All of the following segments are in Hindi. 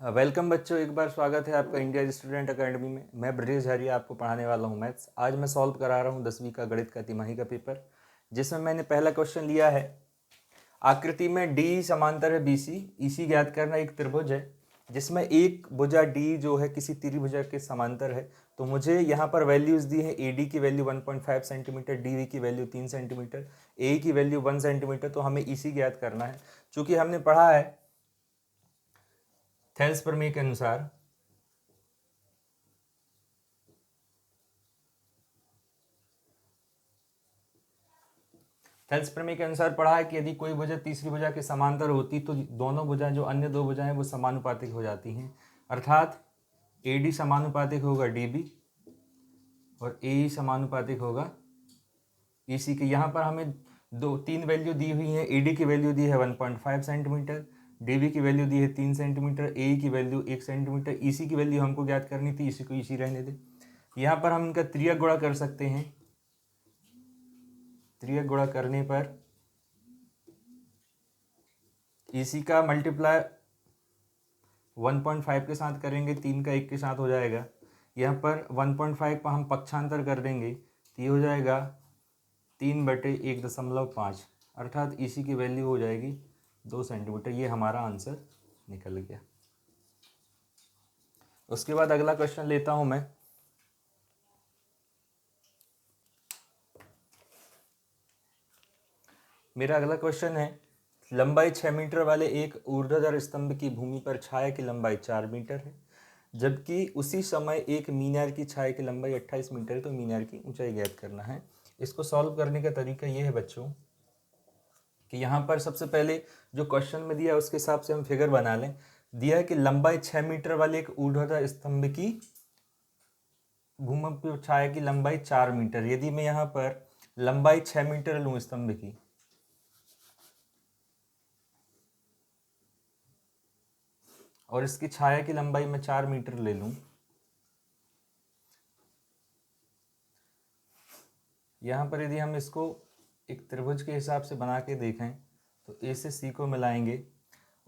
वेलकम बच्चों, एक बार स्वागत है आपका इंडिया स्टूडेंट अकेडमी में। मैं ब्रजेश झारिया आपको पढ़ाने वाला हूं मैथ्स। आज मैं सॉल्व करा रहा हूं 10वीं का गणित का तिमाही का पेपर, जिसमें मैंने पहला क्वेश्चन लिया है। आकृति में डी समांतर है बीसी, ईसी ज्ञात करना। एक त्रिभुज है जिसमें एक भुजा डी जो है किसी त्रिभुजा के समांतर है। तो मुझे यहाँ पर वैल्यूज दी है। ए डी की वैल्यू 1.5 सेंटीमीटर, डी वी की वैल्यू 3 सेंटीमीटर, ए की वैल्यू 1 सेंटीमीटर। तो हमें ईसी ज्ञात करना है। चूंकि हमने पढ़ा है थेल्स प्रमेय के अनुसार थेल्स प्रमेय के अनुसार पढ़ा है कि यदि कोई भुजा तीसरी भुजा के समांतर होती तो दोनों भुजाएं, जो अन्य दो भुजाएं, वो समानुपातिक हो जाती हैं। अर्थात ए डी समानुपातिक होगा डी बी और ए समानुपातिक होगा ई सी के। यहाँ पर हमें तीन वैल्यू दी हुई है। ए डी की वैल्यू दी है 1.5 सेंटीमीटर, डी बी की वैल्यू दी है 3 सेंटीमीटर, ए की वैल्यू 1 सेंटीमीटर। ई सी की वैल्यू हमको ज्ञात करनी थी, इसी को इसी रहने दे। यहाँ पर हम इनका त्रियक गुणा कर सकते हैं। त्रियक गुणा करने पर इसी का मल्टीप्लाई 1.5 के साथ करेंगे, 3 का 1 के साथ हो जाएगा। यहाँ पर 1.5 पर हम पक्षांतर कर देंगे तो ये हो जाएगा 3/1.5, अर्थात इसी की वैल्यू हो जाएगी 2 सेंटीमीटर। ये हमारा आंसर निकल गया। उसके बाद अगला क्वेश्चन लेता हूं मैं। मेरा अगला क्वेश्चन है, लंबाई 6 मीटर वाले एक ऊर्ध्वाधर स्तंभ की भूमि पर छाया की लंबाई 4 मीटर है, जबकि उसी समय एक मीनार की छाया की लंबाई 28 मीटर है। तो मीनार की ऊंचाई ज्ञात करना है। इसको सॉल्व करने का तरीका ये है बच्चों कि यहाँ पर सबसे पहले जो क्वेश्चन में दिया है उसके हिसाब से हम फिगर बना लें। दिया है कि लंबाई 6 मीटर वाले एक ऊर्ध्वाधर स्तंभ की भूमि पर छाया की लंबाई 4 मीटर। यदि मैं यहाँ पर लंबाई 6 मीटर लूँ स्तंभ की, और इसकी छाया की लंबाई मैं 4 मीटर ले लूं, यहाँ पर यदि हम इसको एक त्रिभुज के हिसाब से बना के देखें तो ए से सी को मिलाएंगे।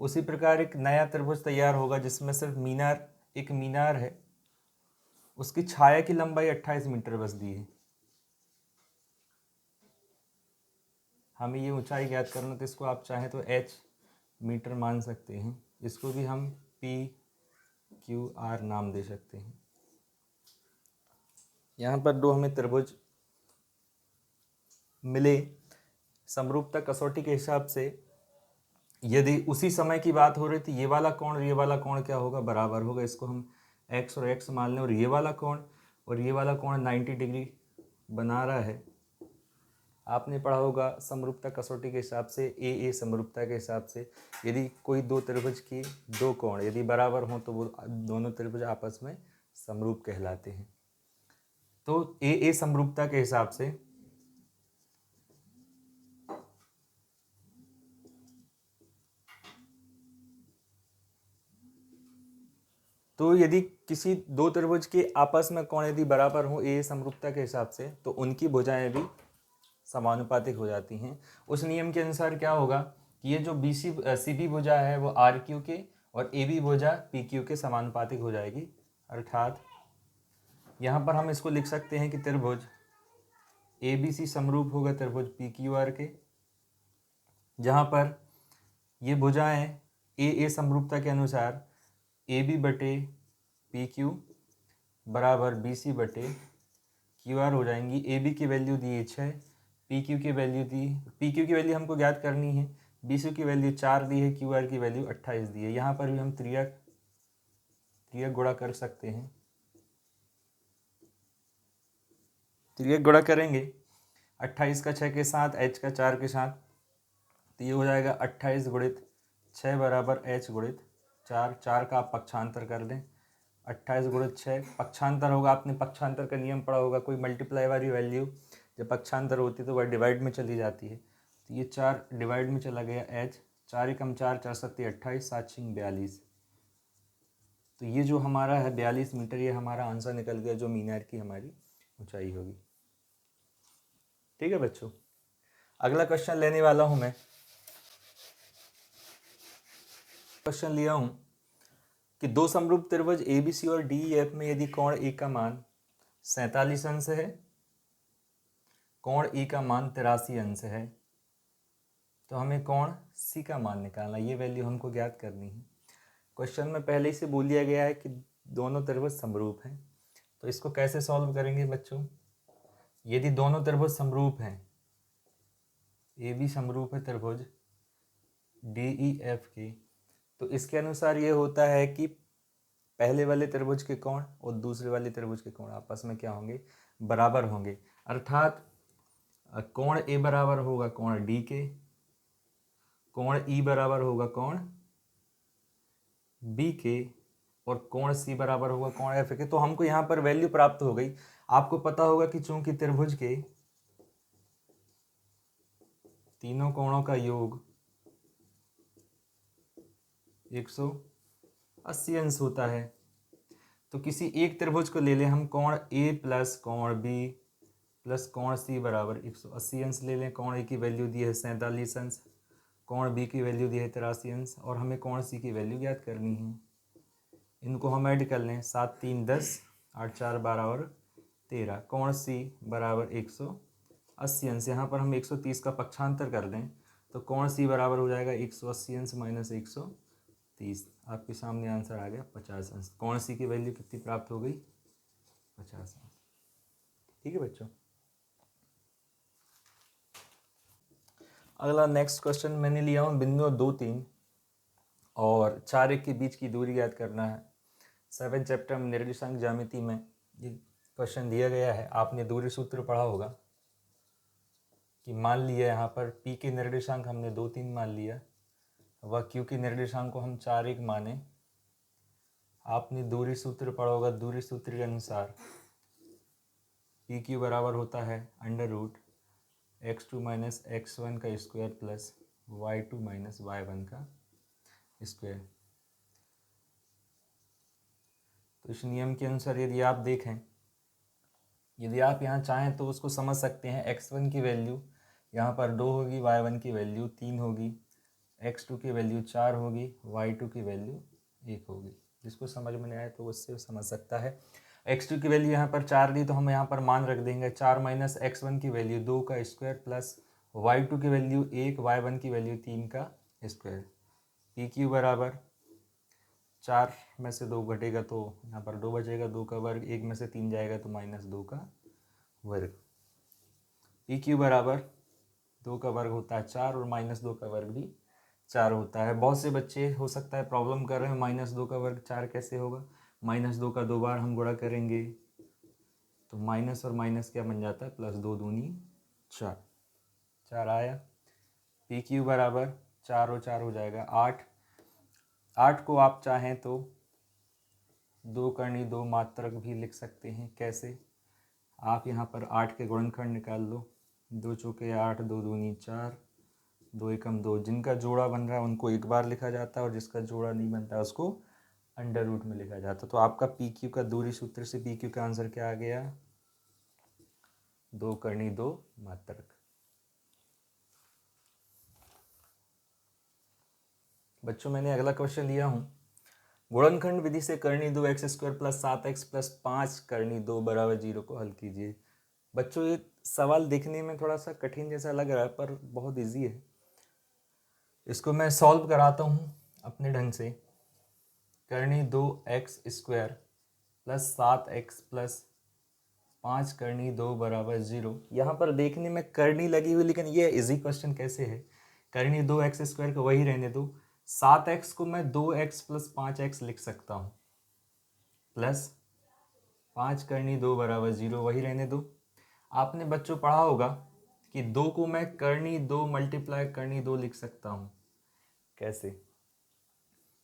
उसी प्रकार एक नया त्रिभुज तैयार होगा जिसमें सिर्फ एक मीनार है। उसकी छाया की लंबाई 28 मीटर बस दी है। हमें ये ऊंचाई ज्ञात करना, तो इसको आप चाहें तो h मीटर मान सकते हैं। इसको भी हम p q r नाम दे सकते हैं। यहाँ पर दो हमें त्रिभुज मिले। समरूपता कसौटी के हिसाब से यदि उसी समय की बात हो रही थी, ये वाला कोण क्या होगा, बराबर होगा। इसको हम x और x मान लें, और ये वाला कोण 90 डिग्री बना रहा है। आपने पढ़ा होगा समरूपता कसौटी के हिसाब से, ए समरूपता के हिसाब से यदि कोई दो त्रिभुज की दो कोण यदि बराबर हों तो वो दोनों त्रिभुज आपस में समरूप कहलाते हैं। तो ए समरूपता के हिसाब से तो यदि किसी दो त्रिभुज के आपस में कोण यदि बराबर हो ए समरूपता के हिसाब से, तो उनकी भुजाएं भी समानुपातिक हो जाती हैं। उस नियम के अनुसार क्या होगा कि ये जो सी बी भुजा है वो आर क्यू के और ए बी भुजा पी क्यू के समानुपातिक हो जाएगी। अर्थात यहाँ पर हम इसको लिख सकते हैं कि त्रिभुज ए बी सी समरूप होगा त्रिभुज पी क्यू आर के, जहाँ पर ये भुजाएं ए समरूपता के अनुसार ए बी बटे पी क्यू बराबर बी सी बटे क्यू आर हो जाएंगी। ए बी की वैल्यू दी है 6, पी क्यू की वैल्यू हमको ज्ञात करनी है, बी सी की वैल्यू 4 दी है, क्यू आर की वैल्यू 28 दी है। यहाँ पर भी हम त्रियक गुणा कर सकते हैं। त्रियक गुणा करेंगे 28 का 6 के साथ, h का 4 के साथ, तो ये हो जाएगा 28 गुणित 6 बराबर h गुणित 4। 4 का आप पक्षांतर कर दें, 28 गुणित 6 पक्षांतर होगा। आपने पक्षांतर का नियम पढ़ा होगा, कोई मल्टीप्लाई वाली वैल्यू जब पक्षांतर होती है तो वह डिवाइड में चली जाती है। तो ये 4 डिवाइड में चला गया h, 4 एकम 4, 4 सत्ती 28, 7 छिंग 42। तो ये जो हमारा है 42 मीटर, ये हमारा आंसर निकल गया, जो मीनार की हमारी ऊंचाई होगी। ठीक है बच्चों, अगला क्वेश्चन लेने वाला हूं मैं। क्वेश्चन लिया हूं, कि दो समरूप त्रिभुज ABC और DEF में यदि कोण ए का मान 47 अंश है, कोण ए का मान 83 अंश है, तो हमें कोण C का मान निकालना, ये वैल्यू हमको ज्ञात करनी है। क्वेश्चन में पहले ही से बोल दिया गया है कि दोनों त्रिभुज समरूप हैं, तो इसको कैसे सॉल्व करेंगे बच्चों? यदि दोनों त्रिभुज समरूप हैं, AB समरूप है त्रिभुज DEF के, तो इसके अनुसार ये होता है कि पहले वाले त्रिभुज के कोण और दूसरे वाले त्रिभुज के कोण आपस में क्या होंगे? बराबर होंगे। अर्थात कोण A बराबर होगा कोण D के, कोण E बराबर होगा कोण B के, और कोण C बराबर होगा कोण F के। तो हमको यहाँ पर वैल्यू प्राप्त हो गई। आपको पता होगा कि चूंकि त्रिभुज के तीनों कोणों का योग 180 अंश होता है, तो किसी एक त्रिभुज को ले लें हम, कोण A प्लस कोण B प्लस कोण C बराबर 180 अंश ले लें। कोण A की वैल्यू दी है 47 अंश, कोण B की वैल्यू दी है 83 अंश, और हमें कोण C की वैल्यू ज्ञात करनी है। इनको हम ऐड कर लें, 7 3 10, 8 4 12 और 13। कोण C बराबर 180 अंश। यहाँ पर हम 130 का पक्षांतर कर दें तो कोण C बराबर हो जाएगा 180 अंश माइनस 130। आपके सामने आंसर आ गया 50 अंश। कोण C की वैल्यू कितनी प्राप्त हो गई? 50 अंश। ठीक है बच्चों। अगला नेक्स्ट क्वेश्चन मैंने लिया हूँ बिंदु 2 3 और 4 1 के बीच की दूरी ज्ञात करना है। 7 चैप्टर में निर्देशांक ज्यामिति में ये क्वेश्चन दिया गया है। आपने दूरी सूत्र पढ़ा होगा कि मान लिया यहाँ पर P के निर्देशांक हमने 2 3 मान लिया, वह Q के निर्देशांक को हम 4 1 माने। आपने दूरी सूत्र पढ़ा होगा, दूरी सूत्र के अनुसार PQ बराबर होता है under root x2 minus x1 का square plus y2 minus y1 का स्क्वायर। तो इस नियम के अनुसार यदि आप देखें, यदि आप यहाँ चाहें तो उसको समझ सकते हैं। x1 की वैल्यू यहाँ पर 2 होगी, y1 की वैल्यू 3 होगी, x2 की वैल्यू 4 होगी, y2 की वैल्यू 1 होगी। जिसको समझ में नहीं आए तो उससे समझ सकता है। x2 की वैल्यू यहाँ पर 4 दी तो हम यहाँ पर मान रख देंगे 4 माइनस x1 की वैल्यू 2 का स्क्वायर प्लस y2 की वैल्यू 1, y1 की वैल्यू 3 का स्क्वायर। PQ बराबर 4 में से 2 घटेगा तो यहाँ पर 2 बचेगा, 2 का वर्ग, 1 में से 3 जाएगा तो माइनस 2 का वर्ग। PQ बराबर 2 का वर्ग होता है 4 और माइनस 2 का वर्ग भी 4 होता है। बहुत से बच्चे हो सकता है प्रॉब्लम कर रहे हैं, माइनस 2 का वर्ग 4 कैसे होगा? माइनस 2 का 2 बार हम गुणा करेंगे तो माइनस और माइनस क्या बन जाता है? प्लस 2 दूनी 4, 4 आया। PQ बराबर 4 और 4 हो जाएगा 8। 8 को आप चाहें तो 2 करनी 2 मात्रक भी लिख सकते हैं। कैसे? आप यहाँ पर 8 के गुणनखंड निकाल लो, 2 चौके 8, 2 दूनी 4, 2 एकम 2। जिनका जोड़ा बन रहा है उनको एक बार लिखा जाता है और जिसका जोड़ा नहीं बनता है उसको अंडर रूट में लिखा जाता है। तो आपका PQ का दूरी सूत्र से PQ का आंसर क्या आ गया? 2 करनी 2 मात्रक। बच्चों मैंने अगला क्वेश्चन लिया हूँ, गुणनखंड विधि से करनी 2x square plus 7x plus 5 करनी 2 बराबर 0 को हल कीजिए। बच्चों ये सवाल देखने में थोड़ा सा कठिन जैसा लग रहा है पर बहुत इजी है। इसको मैं सॉल्व कराता हूँ अपने ढंग से। करनी 2x square plus 7x plus 5 करनी 2 बराबर 0। यहाँ पर देखने में करनी लगी हुई, लेकिन ये इजी क्वेश्चन कैसे है? करनी 2x स्क्वायर को वही रहने दो, 7x को मैं 2x प्लस 5x लिख सकता हूँ, प्लस 5 करनी 2 बराबर 0 वही रहने दो। आपने बच्चों पढ़ा होगा कि 2 को मैं करनी 2 मल्टीप्लाई करनी 2 लिख सकता हूँ। कैसे?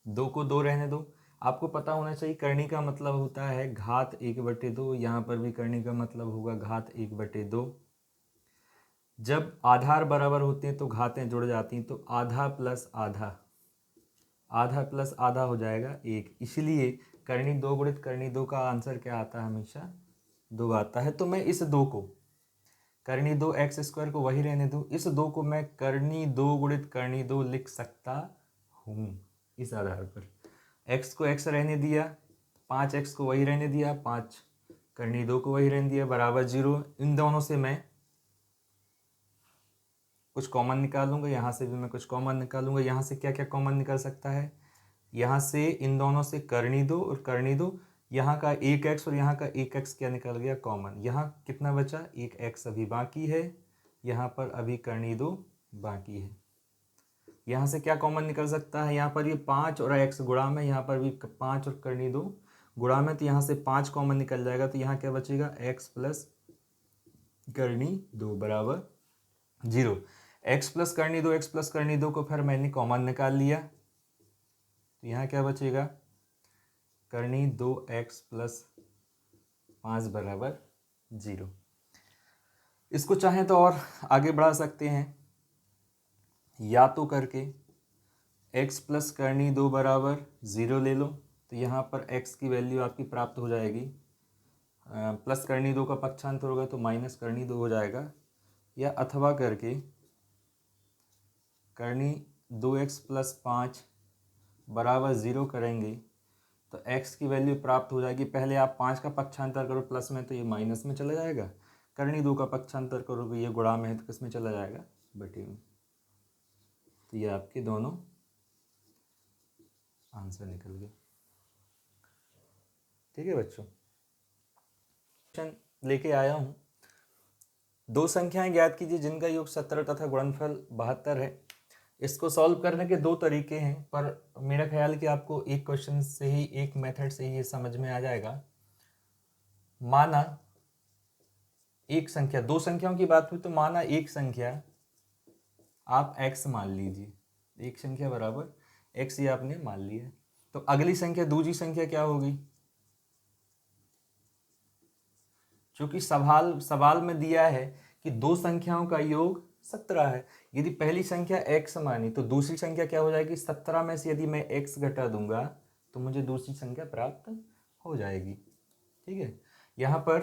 2 को 2 रहने दो। आपको पता होना चाहिए करनी का मतलब होता है घात 1/2। यहाँ पर भी करनी का मतलब होगा घात 1/2। जब आधार बराबर होते हैं तो घातें जुड़ जाती हैं, तो आधा प्लस आधा, आधा प्लस आधा हो जाएगा 1। इसलिए करनी 2 गुणित करनी 2 का आंसर क्या आता है? हमेशा 2 आता है। तो मैं इस 2 को करनी 2x स्क्वायर को वही रहने दूँ, इस 2 को मैं करनी 2 गुणित करनी 2 लिख सकता हूँ इस आधार पर। x को x रहने दिया, 5x को वही रहने दिया, 5 करनी 2 को वही रहने दिया, बराबर 0। इन दोनों से मैं कुछ कॉमन निकालूंगा, यहाँ से भी मैं कुछ कॉमन निकालूंगा। यहाँ से क्या क्या कॉमन निकल सकता है, यहाँ से इन दोनों से करनी 2 और करनी 2, यहाँ का 1x और यहाँ का 1x क्या निकल गया कॉमन। यहाँ कितना बचा, 1x अभी बाकी है, यहाँ पर अभी करनी 2 बाकी है। यहाँ से क्या कॉमन निकल सकता है, यहाँ पर ये 5 और x गुणा में, यहाँ पर भी 5 और करनी 2 गुणा में, तो यहाँ से 5 कॉमन निकल जाएगा। तो यहाँ क्या बचेगा, x प्लस करनी 2 बराबर 0। x प्लस करनी 2, x प्लस करनी 2 को फिर मैंने कॉमन निकाल लिया, तो यहाँ क्या बचेगा, करनी 2x प्लस 5 बराबर 0। इसको चाहें तो और आगे बढ़ा सकते हैं, या तो करके x प्लस करनी 2 बराबर 0 ले लो, तो यहाँ पर x की वैल्यू आपकी प्राप्त हो जाएगी, प्लस करनी 2 का पक्षांतर होगा तो माइनस करनी 2 हो जाएगा। या अथवा करके करनी 2x प्लस 5 बराबर 0 करेंगे तो x की वैल्यू प्राप्त हो जाएगी। पहले आप 5 का पक्षांतर करो प्लस में तो ये माइनस में चला जाएगा, करनी 2 का पक्षांतर करोगे ये गुणा में है तो किस में चला जाएगा, बटे में। तो ये आपके दोनों आंसर निकल गए। ठीक है बच्चों, लेके आया हूँ, दो संख्याएं ज्ञात कीजिए जिनका योग 17 तथा गुणनफल 72 है। इसको सॉल्व करने के दो तरीके हैं, पर मेरा ख्याल कि आपको एक क्वेश्चन से ही, एक मेथड से ही ये समझ में आ जाएगा। माना एक संख्या, दो संख्याओं की बात हुई तो माना एक संख्या आप x मान लीजिए, एक संख्या बराबर x ये आपने मान लिया, तो अगली संख्या दूसरी संख्या क्या होगी, क्योंकि सवाल में दिया है कि दो संख्याओं का योग 17 है। यदि पहली संख्या x मानी तो दूसरी संख्या क्या हो जाएगी, 17 में से यदि मैं x घटा दूंगा तो मुझे दूसरी संख्या प्राप्त हो जाएगी। ठीक है, यहाँ पर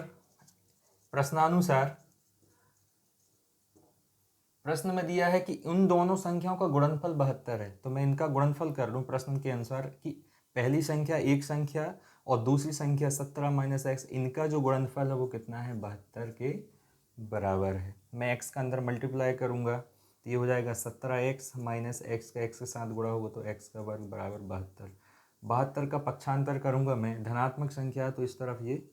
प्रश्नानुसार प्रश्न में दिया है कि उन दोनों संख्याओं का गुणनफल 72 है, तो मैं इनका गुणनफल कर लूँ प्रश्न के अनुसार कि पहली संख्या एक संख्या और दूसरी संख्या 17 माइनस एक्स, इनका जो गुणनफल है वो कितना है, 72 के बराबर है। मैं x का अंदर मल्टीप्लाई करूंगा तो ये हो जाएगा 17x माइनस एक्स का x के साथ गुणा होगा तो x का वर्ग बराबर 72। 72 का पक्षांतर करूंगा मैं, धनात्मक संख्या तो इस तरफ ये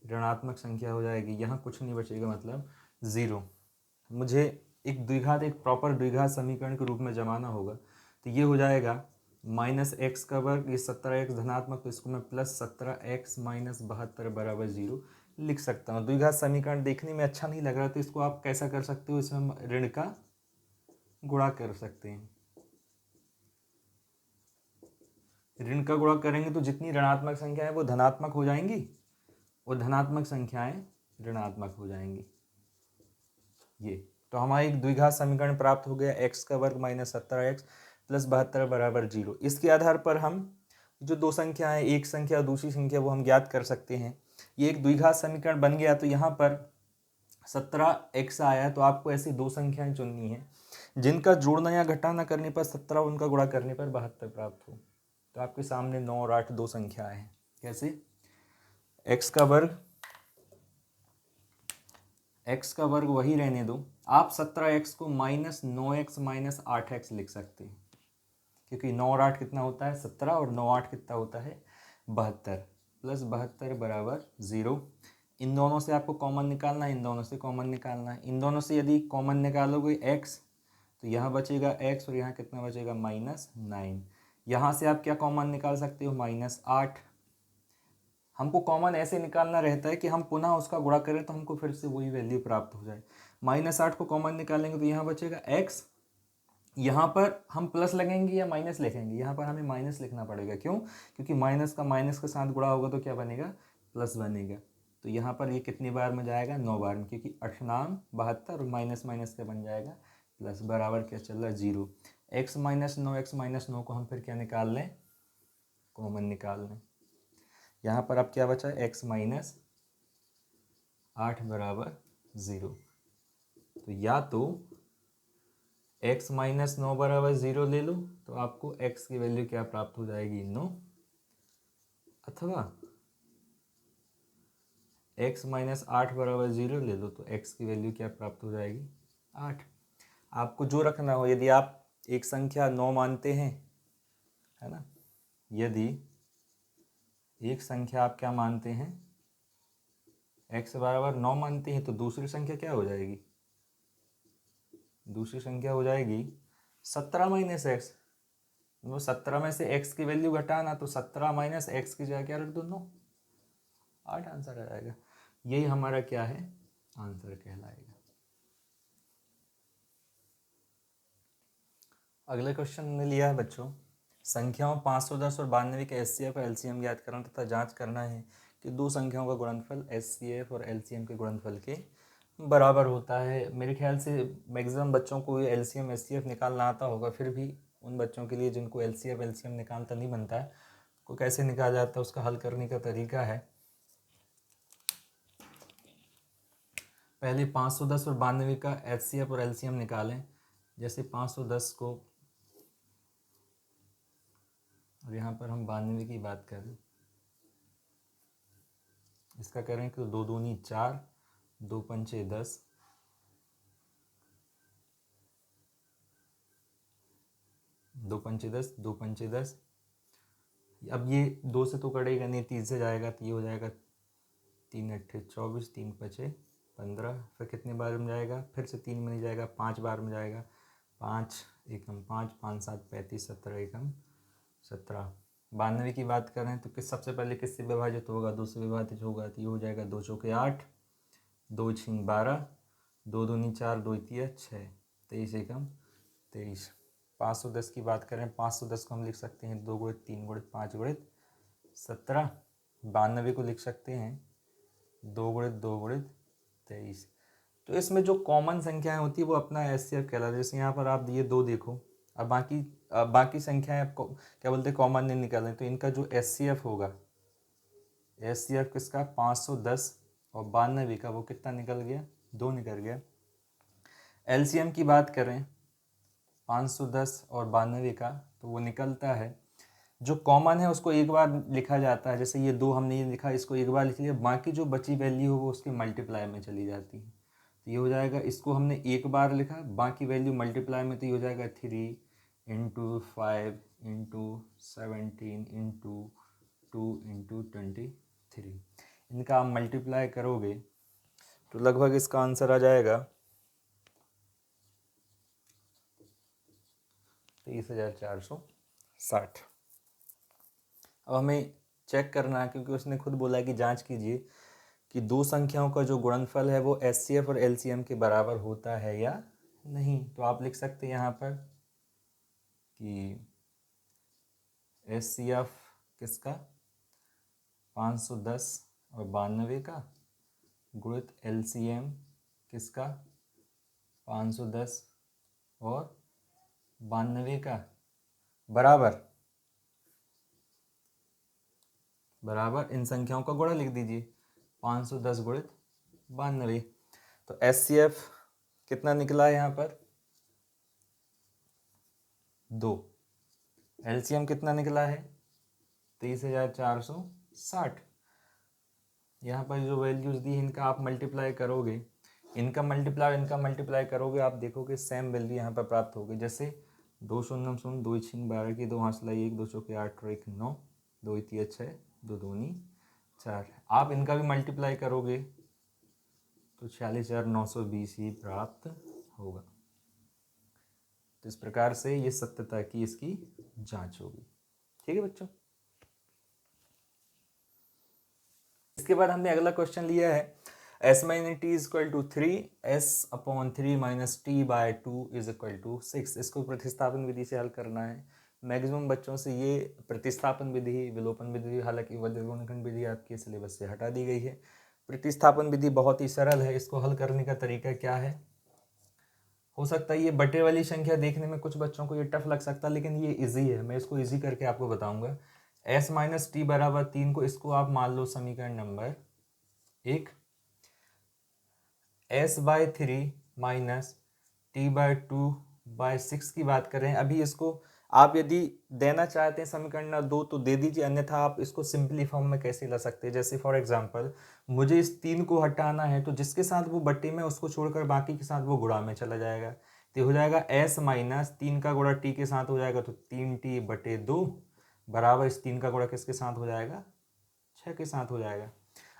ऋणात्मक संख्या हो जाएगी, यहाँ कुछ नहीं बचेगा मतलब 0। मुझे एक द्विघात, एक प्रॉपर द्विघात समीकरण के रूप में जमाना होगा, तो ये हो जाएगा माइनस एक्स का वर्ग, ये 17x धनात्मक, तो इसको मैं प्लस 17x माइनस 72 बराबर 0 लिख सकता हूँ। द्विघात समीकरण देखने में अच्छा नहीं लग रहा तो इसको आप कैसा कर सकते हो, इसमें ऋण का गुणा कर सकते हैं। ऋण का गुणा करेंगे तो जितनी ऋणात्मक संख्या है वो धनात्मक हो जाएंगी और धनात्मक संख्याएं ऋणात्मक हो जाएंगी। ये तो हमारा एक द्विघात समीकरण प्राप्त हो गया, x का वर्ग माइनस 17x प्लस 72 बराबर 0। इसके आधार पर हम जो दो संख्या है, एक संख्या और दूसरी संख्या, वो हम ज्ञात कर सकते हैं। ये एक द्विघात समीकरण बन गया, तो यहाँ पर 17x आया, तो आपको ऐसी दो संख्याएं चुननी है जिनका जोड़ना या घटाना करने पर 17, उनका गुणा करने पर 72 प्राप्त हो। तो आपके सामने 9 और 8 दो संख्याएं हैं। कैसे, x का वर्ग वही रहने दो, आप 17x को माइनस 9x माइनस 8x लिख सकते हैं, क्योंकि 9 और 8 कितना होता है 17 और 9 8 कितना होता है 72, प्लस 72 बराबर 0। इन दोनों से आपको कॉमन निकालना है, इन दोनों से कॉमन निकालना है। इन दोनों से यदि कॉमन निकालोगे x तो यहाँ बचेगा x और यहाँ कितना बचेगा -9। यहाँ से आप क्या कॉमन निकाल सकते हो, -8। हमको कॉमन ऐसे निकालना रहता है कि हम पुनः उसका गुणा करें तो हमको फिर से वही वैल्यू प्राप्त हो जाए। -8 को कॉमन निकालेंगे तो यहाँ बचेगा x, यहाँ पर हम प्लस लगेंगे या माइनस लिखेंगे, यहाँ पर हमें माइनस लिखना पड़ेगा। क्यों, क्योंकि माइनस का माइनस के साथ गुणा होगा तो क्या बनेगा, प्लस बनेगा। तो यहाँ पर ये कितनी बार में जाएगा, 9 बार में, क्योंकि 8 नाम 72 और माइनस माइनस क्या बन जाएगा प्लस, बराबर क्या चल रहा है 0। x माइनस 9 को हम फिर क्या निकाल लें, कॉमन निकाल लें। यहाँ पर अब क्या बचा, x माइनस 8 बराबर 0। तो या तो x माइनस 9 बराबर 0 ले लो तो आपको x की वैल्यू क्या प्राप्त हो जाएगी, 9, अथवा x माइनस 8 बराबर 0 ले लो तो x की वैल्यू क्या प्राप्त हो जाएगी, 8। आपको जो रखना हो, यदि आप एक संख्या 9 मानते हैं, है ना, यदि एक संख्या आप क्या मानते हैं, x बराबर 9 मानते हैं, तो दूसरी संख्या क्या हो जाएगी, दूसरी संख्या हो जाएगी 17 माइनस एक्स। वो 17 में से x की वैल्यू घटाना, तो 17 माइनस एक्स की जगह क्या रख दो, 9, 8 आंसर आ जाएगा। यही हमारा क्या है, आंसर कहलाएगा। अगले क्वेश्चन ने लिया है बच्चों, संख्याओं 510 और 92 के एचसीएफ और एलसीएम ज्ञात करना तथा जांच करना है कि दो संख्याओं का गुणनफल एचसीएफ और एलसीएम के गुणनफल के बराबर होता है। मेरे ख्याल से मैक्सिमम बच्चों को ये एलसीएम एचसीएफ निकालना आता होगा, फिर भी उन बच्चों के लिए जिनको एलसीएफ एलसीएम निकालता नहीं बनता है, को कैसे निकाला जाता है, उसका हल करने का तरीका है, पहले 510 और 92 का एचसीएफ और एलसीएम निकालें। जैसे 510 को, और यहाँ पर हम 92 की बात करें, इसका करें तो 2 दूनी 4, 2 पंचे 10, 2 पंचे 10, 2 पंचे 10। अब ये 2 से तो कटेगा नहीं, 3 से जाएगा तो ये हो जाएगा 3 अट्ठे 24, 3 पचे 15। फिर कितने बार में जाएगा, फिर से 3 में नहीं जाएगा, 5 बार में जाएगा, 5 एकम 5, 5 7 35, 17 एकम 17। 92 की बात करें तो किस सबसे पहले किससे विभाजित होगा, 2 से विभाजित होगा, तो ये हो जाएगा 2 चौके 8, 2 छीं 12, 2 दूनी 4, 2 तिया 6, 23 एकम 23। 510 की बात करें, 510 को हम लिख सकते हैं 2 गुणित 3 गुणित 5 गुणित 17। 92 को लिख सकते हैं 2 गुणित 2 गुणित 23। तो इसमें जो कॉमन संख्याएं होती है वो अपना एचसीएफ कहलाता है। जैसे यहाँ पर आप ये 2 देखो, अब बाकी संख्याएं आपको क्या बोलते हैं, कॉमन नहीं निकालें, तो इनका जो एचसीएफ होगा, एचसीएफ किसका, 510 और 92 का, वो कितना निकल गया, 2 निकल गया। एलसीएम की बात करें 510 और 92 का, तो वो निकलता है, जो कॉमन है उसको एक बार लिखा जाता है, जैसे ये 2 हमने ये लिखा, इसको एक बार लिख लिया, बाकी जो बची वैल्यू हो वो उसके मल्टीप्लाई में चली जाती है, तो ये हो जाएगा, इसको हमने एक बार लिखा, बाकी वैल्यू मल्टीप्लाई में, तो ये हो जाएगा 3 इंटू 5 इंटू 17 इंटू 2 इंटू 23। इनका आप मल्टीप्लाई करोगे तो लगभग इसका आंसर आ जाएगा 23,460। अब हमें चेक करना है, क्योंकि उसने खुद बोला कि जांच कीजिए कि दो संख्याओं का जो गुणनफल है वो एचसीएफ और एलसीएम के बराबर होता है या नहीं। तो आप लिख सकते हैं यहाँ पर कि एचसीएफ किसका, 510 और 92 का, गुणित एलसीएम किसका, 510 और 92 का, बराबर इन संख्याओं का गुणा लिख दीजिए, 510 गुणित 92। तो एचसीएफ कितना निकला है यहाँ पर, 2। एलसीएम कितना निकला है, 23,460। यहाँ पर जो वैल्यूज दी इनका आप मल्टीप्लाई करोगे, इनका मल्टीप्लाई करोगे, आप देखोगे सेम वैल्यू यहाँ पर प्राप्त होगी। जैसे 2 शून्य 0, 2 छीं 12 की, 2 हाथ लाई 1, 2 चौके 8 और 1 9, 2 तिया 6, 2 दूनी 4। आप इनका भी मल्टीप्लाई करोगे तो 46,920 ही प्राप्त होगा। तो इस प्रकार से ये सत्यता की इसकी जांच होगी। ठीक है बच्चों। इसके बाद हमने अगला क्वेश्चन लिया है, s minus T is equal to 3, s/3 minus T by 2 is equal to 6। इसको प्रतिस्थापन विधि से हल करना है। मैक्सिमम बच्चों से ये प्रतिस्थापन विधि, विलोपन विधि, हालांकि वर्गमूलखंड विधि आपके सिलेबस से हटा दी गई है। प्रतिस्थापन विधि बहुत ही सरल है। इसको हल करने का तरीका क्या है, हो सकता है ये बटे वाली संख्या देखने में कुछ बच्चों को ये टफ लग सकता है, लेकिन ये इजी है। मैं इसको इजी करके आपको बताऊंगा। s माइनस टी बराबर 3 को, इसको आप मान लो समीकरण number 1, s/3 minus T by 2 by 6 की बात करें। अभी इसको आप यदि देना चाहते हैं समीकरण 2 तो दे दीजिए, अन्यथा आप इसको सिंपली फॉर्म में कैसे ला सकते हैं। जैसे फॉर एग्जांपल मुझे इस 3 को हटाना है, तो जिसके साथ वो बट्टे में उसको छोड़कर बाकी के साथ वो गुणा में चला जाएगा, तो हो जाएगा s माइनस 3 का गुणा t के साथ हो जाएगा, तो 3t/2 बराबर इस 3 का गुणा किसके साथ हो जाएगा, 6 के साथ हो जाएगा।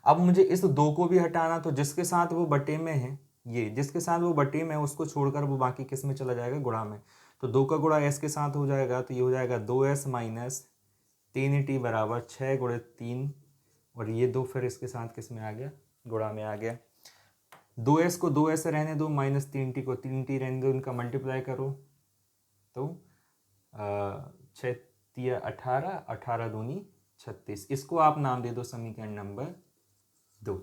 अब मुझे इस 2 को भी हटाना, तो जिसके साथ वो बटे में है, ये जिसके साथ वो बटे में है उसको छोड़कर वो बाकी किस में चला जाएगा, गुणा में। तो 2 का गुणा s के साथ हो जाएगा, तो ये हो जाएगा 2s माइनस 3t बराबर 6 गुणे 3, और ये 2 फिर इसके साथ किस में आ गया, गुणा में आ गया। 2s को 2s से रहने दो, माइनस 3t को 3t रहने दो, इनका मल्टीप्लाई करो तो 6 तिया 18, 18 दूनी 36। इसको आप नाम दे दो समीकरण नंबर 2।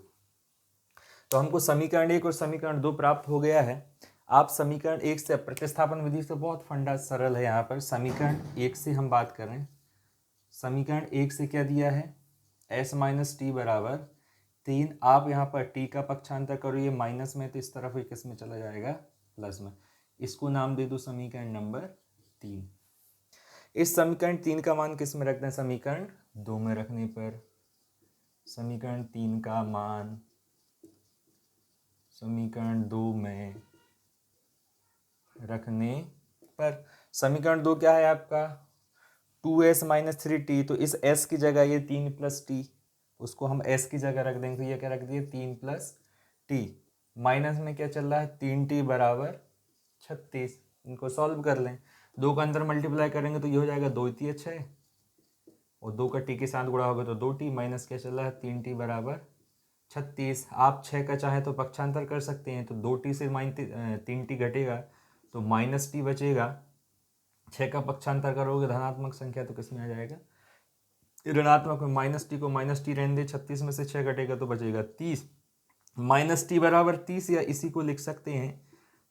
तो हमको समीकरण 1 और समीकरण 2 प्राप्त हो गया है। आप समीकरण 1 से प्रतिस्थापन विधि से बहुत फंडा सरल है। यहाँ पर समीकरण 1 से हम बात करें, समीकरण 1 से क्या दिया है, s माइनस टी बराबर 3। आप यहाँ पर t का पक्षांतर करो, ये माइनस में तो इस तरफ ही किस में चला जाएगा, प्लस में। इसको नाम दे दो समीकरण नंबर 3। इस समीकरण 3 का मान किस में रखते हैं, समीकरण 2 में रखने पर समीकरण 3 का मान समीकरण 2 में रखने पर समीकरण 2 क्या है आपका, 2s माइनस 3t। तो इस s की जगह ये 3 प्लस टी, उसको हम s की जगह रख देंगे, तो ये क्या रख दिए 3 प्लस टी। माइनस में क्या चल रहा है, 3t बराबर 36। इनको सॉल्व कर लें, 2 का अंदर मल्टीप्लाई करेंगे तो ये हो जाएगा 2 तिया 6, और 2 का t के साथ गुणा होगा तो 2t, माइनस क्या चल रहा है 3t बराबर 36। आप 6 का चाहे तो पक्षांतर कर सकते हैं, तो 2t से 3t घटेगा तो माइनस टी बचेगा। 6 का पक्षांतर करोगे धनात्मक संख्या तो किस में आ जाएगा, ऋणात्मक में। माइनस टी को माइनस टी रहने दे, 36 में से 6 घटेगा तो बचेगा 30। माइनस टी बराबर 30, या इसी को लिख सकते हैं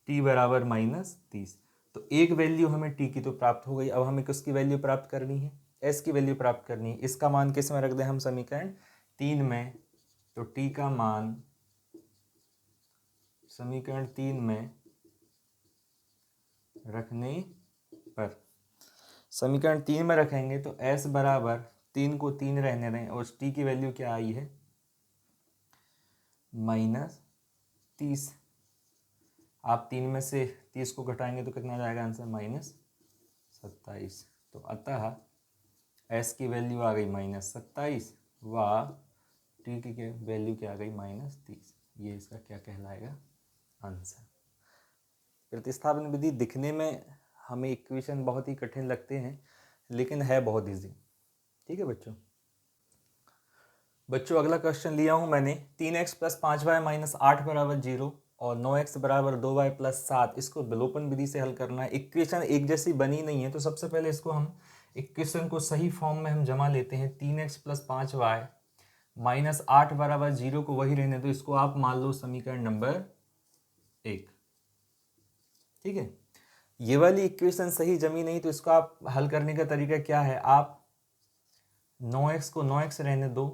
टी बराबर माइनस 30। तो एक वैल्यू हमें टी की तो प्राप्त हो गई। अब हमें किसकी वैल्यू प्राप्त करनी है, एस की वैल्यू प्राप्त करनी है। इसका मान किस में रख दें हम, समीकरण 3 में। तो टी का मान समीकरण 3 में रखने पर समीकरण 3 में रखेंगे तो s बराबर 3 को 3 रहने दें, और t की वैल्यू क्या आई है, माइनस 30। आप 3 में से 30 को घटाएंगे तो कितना जाएगा आंसर, माइनस 27। तो अतः s की वैल्यू आ गई माइनस 27 व t की वैल्यू क्या आ गई, माइनस 30। ये इसका क्या कहलाएगा, आंसर। प्रतिस्थापन विधि दिखने में हमें इक्वेशन बहुत ही कठिन लगते हैं, लेकिन है बहुत इजी। ठीक है बच्चों अगला क्वेश्चन लिया हूं मैंने, 3x प्लस 5y माइनस 8 बराबर 0 और 9x बराबर 2y प्लस 7। इसको विलोपन विधि से हल करना है। इक्वेशन एक जैसी बनी नहीं है, तो सबसे पहले इसको हम इक्वेशन को सही फॉर्म में हम जमा लेते हैं। 3x प्लस 5y माइनस 8 बराबर 0 को वही रहने दो, इसको आप मान लो समीकरण नंबर 1। ठीक है, ये वाली इक्वेशन सही जमी नहीं, तो इसको आप हल करने का तरीका क्या है, आप 9x को 9x रहने दो,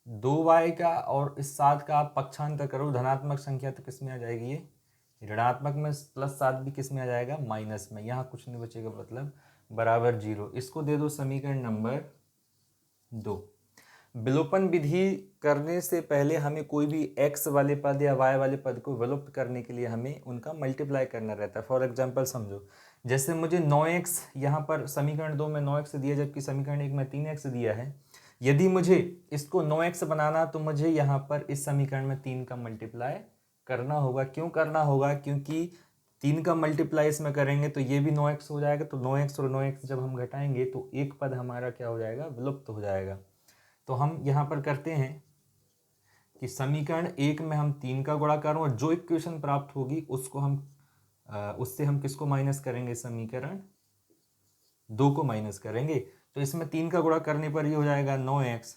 2y का और इस 7 का आप पक्षांतर करो, धनात्मक संख्या तो किस में आ जाएगी, ये ऋणात्मक में, प्लस 7 भी किस में आ जाएगा, माइनस में। यहाँ कुछ नहीं बचेगा, मतलब बराबर 0। इसको दे दो समीकरण नंबर 2। विलोपन विधि करने से पहले हमें कोई भी x वाले पद या y वाले पद को विलुप्त करने के लिए हमें उनका मल्टीप्लाई करना रहता है। फॉर एग्जांपल समझो, जैसे मुझे 9x यहाँ पर समीकरण 2 में 9x दिया, जबकि समीकरण 1 में 3x दिया है। यदि मुझे इसको 9x बनाना, तो मुझे यहाँ पर इस समीकरण में 3 का मल्टीप्लाई करना होगा। क्यों करना होगा, क्योंकि 3 का मल्टीप्लाई इसमें करेंगे तो ये भी 9x हो जाएगा। तो 9x और 9x जब हम घटाएंगे तो एक पद हमारा क्या हो जाएगा, विलुप्त हो जाएगा। तो हम यहाँ पर करते हैं कि समीकरण 1 में हम 3 का गुणा करें, और जो इक्वेशन प्राप्त होगी उसको हम उससे हम किसको माइनस करेंगे, समीकरण 2 को माइनस करेंगे। तो इसमें 3 का गुणा करने पर ये हो जाएगा 9x,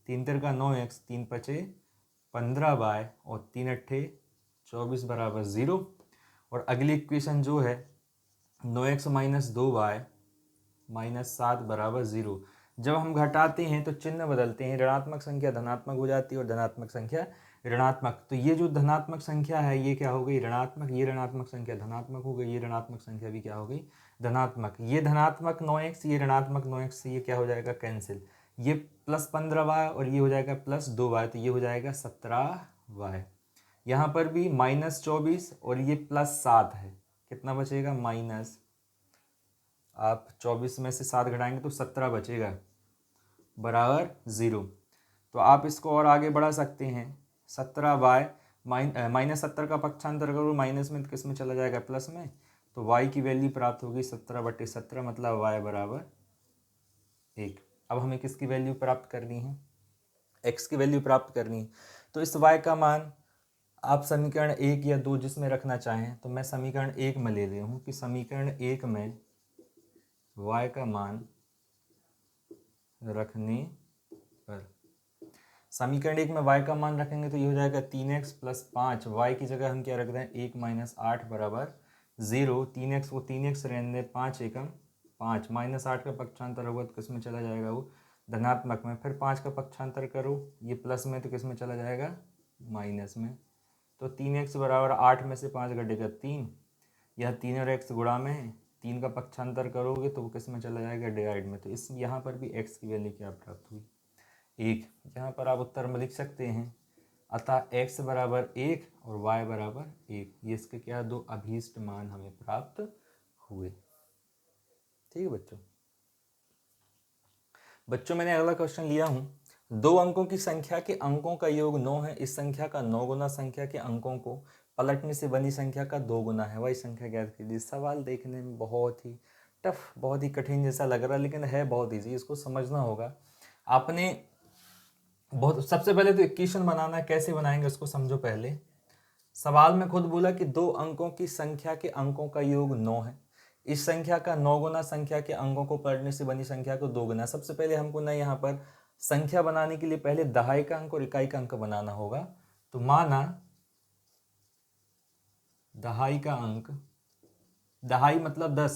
3 तिर का 9x, 3 पचे 15y और 3 अट्ठे 24 बराबर 0। और अगली इक्वेशन जो है 9x माइनस 2y माइनस 7 बराबर 0। जब हम घटाते हैं तो चिन्ह बदलते हैं, ऋणात्मक संख्या धनात्मक हो जाती है और धनात्मक संख्या ऋणात्मक, तो ये जो धनात्मक संख्या है ये क्या हो गई ऋणात्मक, ये ऋणात्मक संख्या धनात्मक हो गई, ये ऋणात्मक संख्या भी क्या हो गई धनात्मक, ये धनात्मक 9x, ये ऋणात्मक 9x, ये क्या हो जाएगा कैंसिल, ये प्लस 15y और ये हो जाएगा प्लस 2y, तो ये हो जाएगा 17y। यहाँ पर भी -24 और ये +7 है, कितना बचेगा माइनस, आप 24 में से 7 घटाएंगे तो 17 बचेगा बराबर 0। तो आप इसको और आगे बढ़ा सकते हैं, 17y -17 का पक्षांतर करो माइनस में तो किस में चला जाएगा प्लस में, तो y की वैल्यू प्राप्त होगी 17/17, मतलब y बराबर 1। अब हमें किसकी वैल्यू प्राप्त करनी है, x की वैल्यू प्राप्त करनी है। तो इस y का मान आप समीकरण 1 या 2 जिसमें रखना चाहें, तो मैं समीकरण 1 में ले रहा हूँ कि समीकरण 1 में y का मान रखने पर, समीकरण 1 में y का मान रखेंगे तो ये हो जाएगा 3x + 5, y की जगह हम क्या रख दें 1 - 8 बराबर 0, 3x को 3x रहने दें, 5 एकम 5, -8 का पक्षांतर होगा तो किस में चला जाएगा वो धनात्मक में, फिर 5 का पक्षांतर करो ये प्लस में तो किस में चला जाएगा माइनस में, तो 3x बराबर 8 में से 5 घटेगा 3, यह 3 और x गुणा में है, 3 का पक्षांतर करोगे तो वो किस में चला जाएगा डिवाइड में, तो इस यहाँ पर भी x की वैल्यू क्या प्राप्त हुई 1। यहाँ पर आप उत्तर में लिख सकते हैं, अतः x बराबर 1 और y बराबर 1, ये इसके क्या दो अभीष्ट मान हमें प्राप्त हुए। ठीक है बच्चों मैंने अगला क्वेश्चन लिया हूँ, 2 अंकों की संख्या के अंकों का योग 9 है, इस संख्या का 9 गुना संख्या के अंकों को पलटने से बनी संख्या का 2 गुना है, वही संख्या ज्ञात कीजिए। सवाल देखने में बहुत ही टफ, बहुत ही कठिन जैसा लग रहा है, लेकिन है बहुत ईजी, इसको समझना होगा आपने। बहुत सबसे पहले तो इक्वेशन बनाना है, कैसे बनाएंगे उसको समझो पहले। सवाल में खुद बोला कि 2 अंकों की संख्या के अंकों का योग 9 है, इस संख्या का 9 गुना संख्या के अंकों को पलटने से बनी संख्या को 2 गुना। सबसे पहले हमको ना यहाँ पर संख्या बनाने के लिए पहले दहाई का अंक और इकाई का अंक बनाना होगा। तो माना दहाई का अंक, दहाई मतलब 10,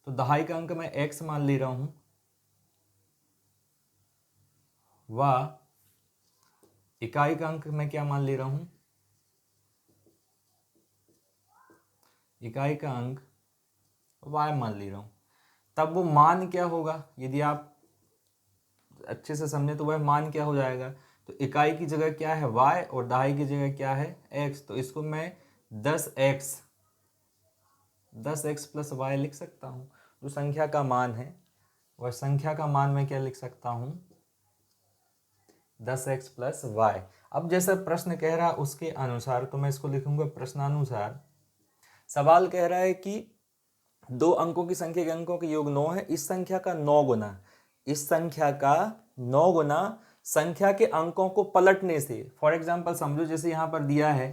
तो दहाई का अंक मैं x मान ले रहा हूं, व इकाई का अंक मैं क्या मान ले रहा हूं, इकाई का अंक y मान ले रहा हूं। तब वो मान क्या होगा, यदि आप अच्छे से समझे तो वह मान क्या हो जाएगा, तो इकाई की जगह क्या है y और दहाई की जगह क्या है x, तो इसको मैं 10x + y लिख सकता हूँ। जो संख्या का मान है वह संख्या का मान मैं क्या लिख सकता हूँ 10x + y। अब जैसा प्रश्न कह रहा उसके अनुसार तो मैं इसको लिखूंगा प्रश्नानुसार। सवाल कह रहा है कि 2 अंकों की संख्या के अंकों का योग 9 है, इस संख्या का 9 गुना, इस संख्या का 9 गुना संख्या के अंकों को पलटने से, फॉर एग्जाम्पल समझो जैसे यहाँ पर दिया है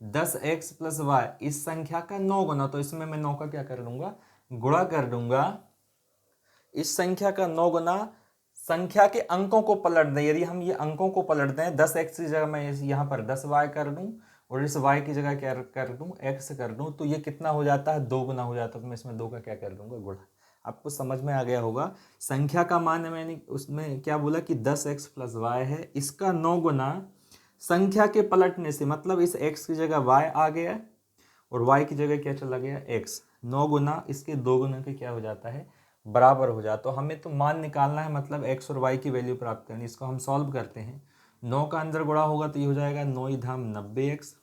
10x + y, इस संख्या का 9 गुना, तो इसमें मैं 9 का क्या कर लूंगा गुणा कर दूंगा, इस संख्या का 9 गुना संख्या के अंकों को पलट दें। यदि हम ये अंकों को पलट दें 10x की जगह मैं यहाँ पर 10y कर दूं और इस y की जगह क्या कर दूं x कर दूं, तो ये कितना हो जाता है 2 गुना हो जाता है, तो मैं इसमें 2 का क्या कर दूंगा गुणा। आपको समझ में आ गया होगा। संख्या का मान है, मैंने उसमें क्या बोला कि 10x + y है, इसका 9 गुना संख्या के पलटने से, मतलब इस x की जगह y आ गया और y की जगह क्या चला गया x, 9 गुना इसके 2 गुना के क्या हो जाता है बराबर हो जाता। तो हमें तो मान निकालना है, मतलब x और y की वैल्यू प्राप्त करनी। इसको हम सॉल्व करते हैं, 9 का अंदर गुणा होगा तो ये हो जाएगा 9 × 90x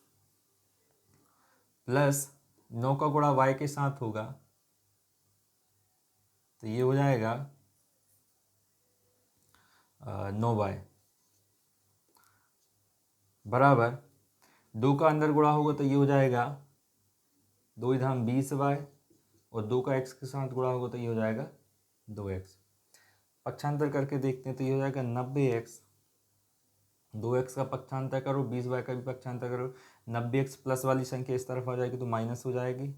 प्लस 9 का गुणा y के साथ होगा तो ये हो जाएगा 9y बराबर 2 का अंदर गुणा होगा तो ये हो जाएगा 2 × 20y और 2 का x के साथ गुणा होगा तो ये हो जाएगा 2x। पक्षांतर करके देखते हैं तो ये हो जाएगा 90x, 2x का पक्षांतर करो 20y का भी पक्षांतर करो, 90x प्लस वाली संख्या इस तरफ आ जाएगी तो माइनस हो जाएगी,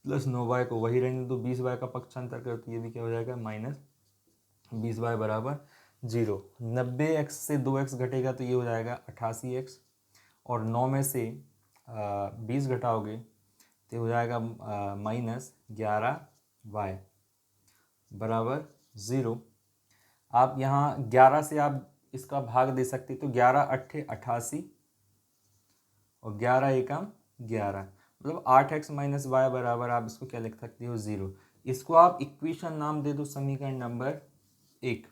प्लस 9y को वही रहने दो, 20y का पक्षांतर करो तो ये भी क्या हो जाएगा -20y बराबर 0। 90x से 2x घटेगा तो ये हो जाएगा 88x और 9 में से 20 घटाओगे तो हो जाएगा -11y बराबर 0। आप यहाँ 11 से आप इसका भाग दे सकते, तो 11 × 8 = 88 और 11 एकम 11, मतलब 8x माइनस वाई बराबर आप इसको क्या लिख सकते हो 0। इसको आप इक्वेशन नाम दे दो समीकरण नंबर 1।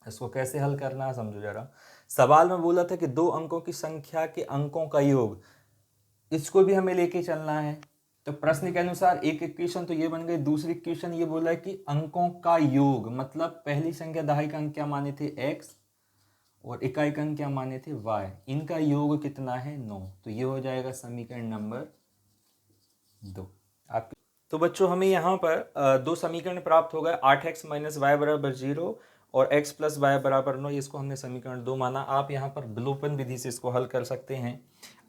इसको कैसे हल करना है समझो जरा। सवाल में बोला था कि दो अंकों की संख्या के अंकों का योग, इसको भी हमें लेके चलना है। तो प्रश्न के अनुसार एक इक्वेशन तो ये बन गई, दूसरी इक्वेशन ये बोला है कि अंकों का योग, मतलब पहली संख्या दहाई अंक क्या माने थे x और इकाई अंक क्या माने थे y, इनका योग कितना है 9। तो ये हो जाएगा समीकरण नंबर 2 आप। तो बच्चों हमें यहाँ पर दो समीकरण प्राप्त हो गए, 8x माइनस वाई बराबर 0 और x प्लस वाई बराबर 9। इसको हमने समीकरण 2 माना। आप यहाँ पर विलोपन विधि से इसको हल कर सकते हैं।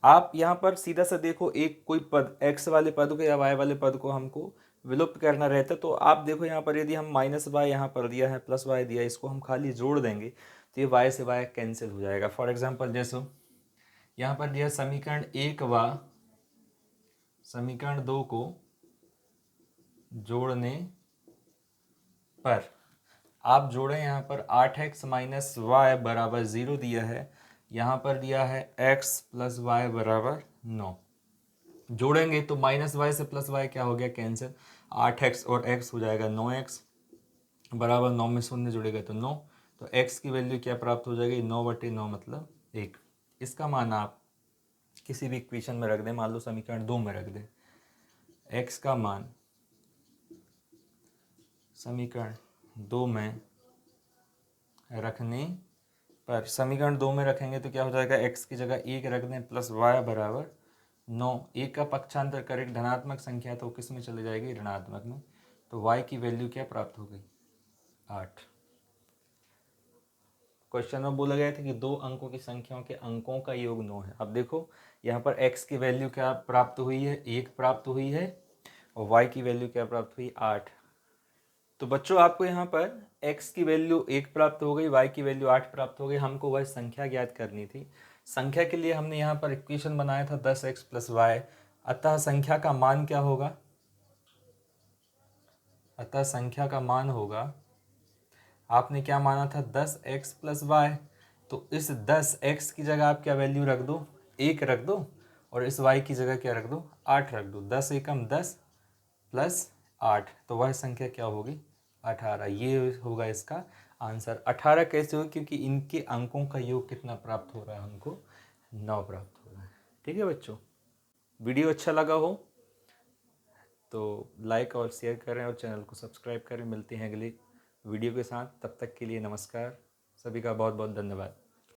आप यहाँ पर सीधा सा देखो, एक कोई पद x वाले पद को या y वाले पद को हमको विलुप्त करना रहता, तो आप देखो यहाँ पर यदि हम माइनस वाई यहाँ पर दिया है, प्लस वाई दिया है, इसको हम खाली जोड़ देंगे तो ये y से y कैंसिल हो जाएगा। फॉर एग्जाम्पल जैसे यहाँ पर दिया समीकरण 1 व समीकरण 2 को जोड़ने पर आप जोड़ें, यहाँ पर 8x माइनस वाई बराबर 0 दिया है, यहाँ पर दिया है x प्लस वाई बराबर 9। जोड़ेंगे तो माइनस वाई से प्लस वाई क्या हो गया कैंसिल, 8x और x हो जाएगा 9x बराबर 9 में शून्य जुड़ेगा तो 9। तो x की वैल्यू क्या प्राप्त हो जाएगी 9/9 मतलब 1। इसका मान आप किसी भी इक्वेशन में रख दें, मान लो समीकरण 2 में रख दें। x का मान समीकरण 2 में रखने पर, समीकरण 2 में रखेंगे तो क्या हो जाएगा, x की जगह 1 रख दें प्लस y बराबर 9। 1 का पक्षांतर करें धनात्मक संख्या तो किस में चले जाएगी, ऋणात्मक में। तो y की वैल्यू क्या प्राप्त हो गई 8। क्वेश्चन में बोला गया था कि दो अंकों की संख्याओं के अंकों का योग 9 है। अब देखो यहाँ पर x की वैल्यू क्या प्राप्त हुई है, 1 प्राप्त हुई है, और y की वैल्यू क्या प्राप्त हुई 8। तो बच्चों आपको यहाँ पर x की वैल्यू 1 प्राप्त हो गई, y की वैल्यू 8 प्राप्त हो गई। हमको वह संख्या ज्ञात करनी थी। संख्या के लिए हमने यहाँ पर इक्वेशन बनाया था 10x प्लस वाई। अतः संख्या का मान क्या होगा, अतः संख्या का मान होगा, आपने क्या माना था 10x प्लस वाई, तो इस 10x की जगह आप क्या वैल्यू रख दो, 1 रख दो, और इस y की जगह क्या रख दो 8 रख दो। 10 एकम 10 प्लस 8, तो वह संख्या क्या होगी 18। ये होगा इसका आंसर। 18 कैसे होगा, क्योंकि इनके अंकों का योग कितना प्राप्त हो रहा है हमको 9 प्राप्त हो रहा है। ठीक है बच्चों, वीडियो अच्छा लगा हो तो लाइक और शेयर करें और चैनल को सब्सक्राइब करें। मिलते हैं अगली वीडियो के साथ, तब तक के लिए नमस्कार। सभी का बहुत बहुत धन्यवाद।